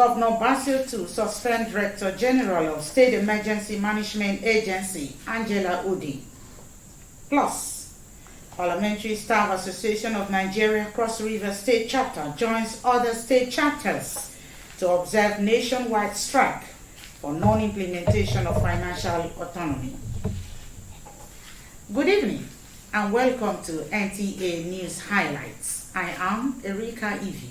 Governor Basil to suspend Director General of State Emergency Management Agency, Angela Udi. Plus, Parliamentary Staff Association of Nigeria Cross River State Chapter joins other state chapters to observe nationwide strike for non-implementation of financial autonomy. Good evening and welcome to NTA News Highlights. I am Erika Ivy.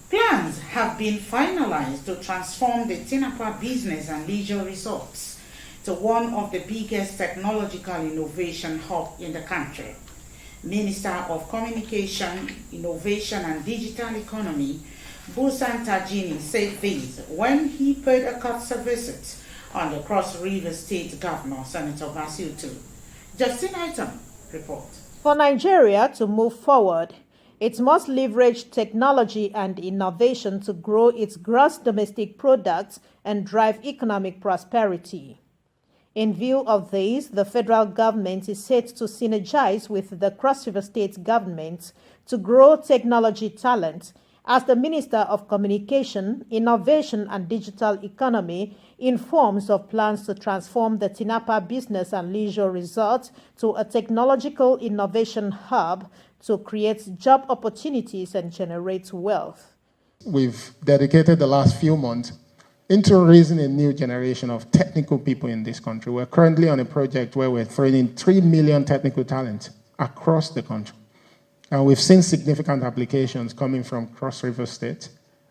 Plans have been finalized to transform the Tinapa Business and Leisure Resorts to one of the biggest technological innovation hubs in the country. Minister of Communication, Innovation and Digital Economy, Busan Tajini, said this when he paid a courtesy visit on the Cross River State Governor, Senator Basil II. Justin Item report. For Nigeria to move forward, it must leverage technology and innovation to grow its gross domestic product and drive economic prosperity. In view of this, the federal government is set to synergize with the Cross River State government to grow technology talent, as the Minister of Communication, Innovation and Digital Economy informs of plans to transform the Tinapa Business and Leisure Resort to a technological innovation hub to create job opportunities and generate wealth. We've dedicated the last few months into raising a new generation of technical people in this country. We're currently on a project where we're training 3 million technical talent across the country. And we've seen significant applications coming from Cross River State.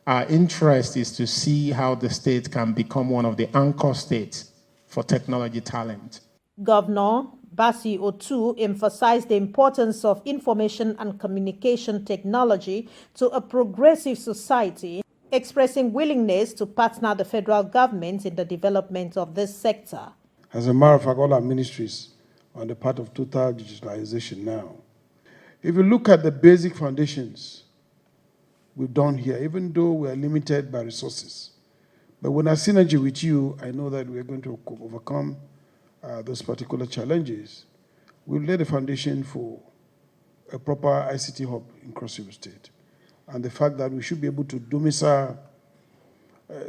Our interest is to see how the state can become one of the anchor states for technology talent. Governor Basil II emphasized the importance of information and communication technology to a progressive society, expressing willingness to partner the federal government in the development of this sector. As a matter of fact, all our ministries are on the path of total digitalization now. If you look at the basic foundations we've done here, even though we are limited by resources, but when I synergy with you, I know that we are going to overcome those particular challenges. We've laid a foundation for a proper ICT hub in Cross River State, and the fact that we should be able to domicile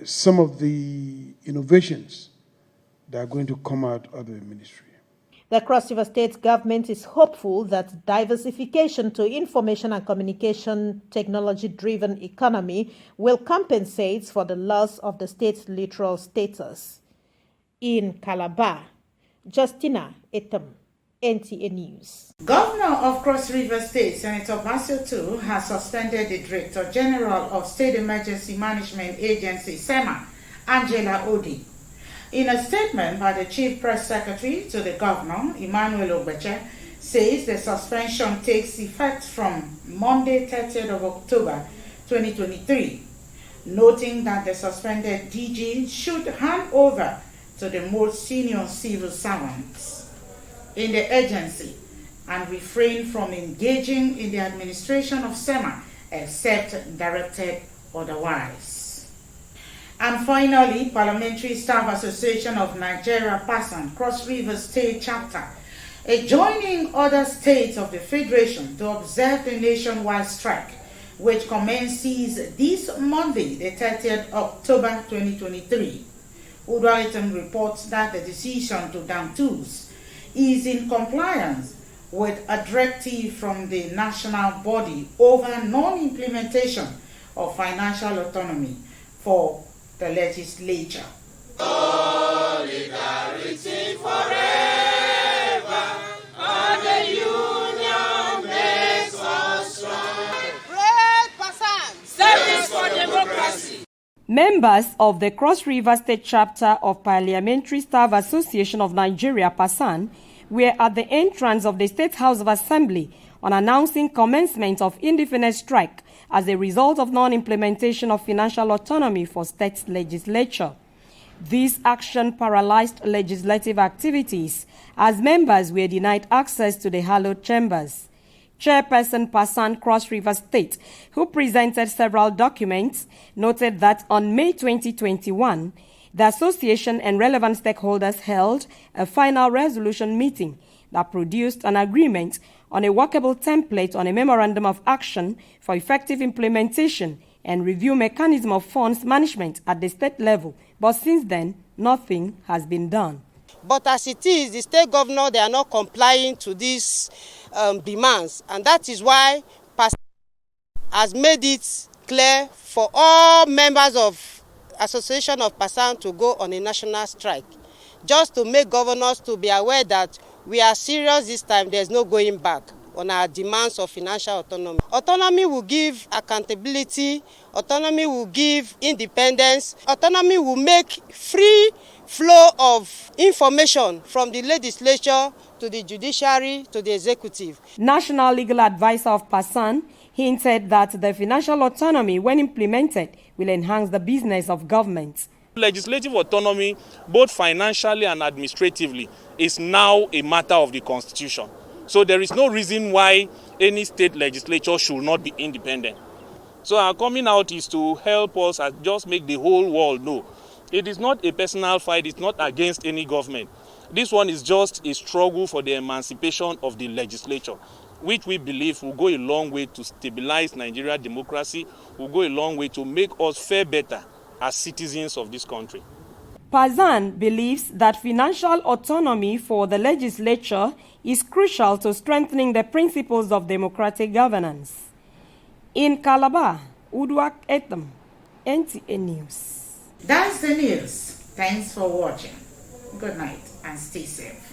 some of the innovations that are going to come out of the ministry. The Cross River State government is hopeful that diversification to information and communication technology-driven economy will compensate for the loss of the state's littoral status. In Calabar, Justina Etam, NTA News. Governor of Cross River State, Senator Basil II, has suspended the Director General of State Emergency Management Agency, SEMA, Angela Odi. In a statement by the Chief Press Secretary to the Governor, Emmanuel Ogbeche, says the suspension takes effect from Monday, 30th of October 2023, noting that the suspended DG should hand over to the most senior civil servants in the agency and refrain from engaging in the administration of SEMA except directed otherwise. And finally, Parliamentary Staff Association of Nigeria PASAN Cross River State Chapter is joining other states of the Federation to observe the nationwide strike, which commences this Monday, the 30th October 2023. Udwaliton reports that the decision to down tools is in compliance with a directive from the national body over non-implementation of financial autonomy for the legislature. Solidarity forever, and the union makes us strong. Great person, service for democracy. Members of the Cross River State Chapter of Parliamentary Staff Association of Nigeria PASAN were at the entrance of the State House of Assembly on announcing commencement of indefinite strike as a result of non-implementation of financial autonomy for state legislature. This action paralyzed legislative activities as members were denied access to the hallowed chambers. Chairperson PASAN Cross River State, who presented several documents, noted that on May 2021, the association and relevant stakeholders held a final resolution meeting that produced an agreement on a workable template on a memorandum of action for effective implementation and review mechanism of funds management at the state level. But since then, nothing has been done. But as it is, the state governor, they are not complying to these demands. And that is why PASAN has made it clear for all members of Association of PASAN to go on a national strike, just to make governors to be aware that we are serious this time. There's no going back on our demands of financial autonomy. Autonomy will give accountability, autonomy will give independence, autonomy will make free flow of information from the legislature to the judiciary to the executive. National Legal Advisor of PASAN hinted that the financial autonomy, when implemented, will enhance the business of government. Legislative autonomy, both financially and administratively, is now a matter of the Constitution. So there is no reason why any state legislature should not be independent. So our coming out is to help us and just make the whole world know. It is not a personal fight, it's not against any government. This one is just a struggle for the emancipation of the legislature, which we believe will go a long way to stabilize Nigeria democracy, will go a long way to make us fare better as citizens of this country. PASAN believes that financial autonomy for the legislature is crucial to strengthening the principles of democratic governance. In Calabar, Uduak Etam, NTA News. That's the news. Thanks for watching. Good night and stay safe.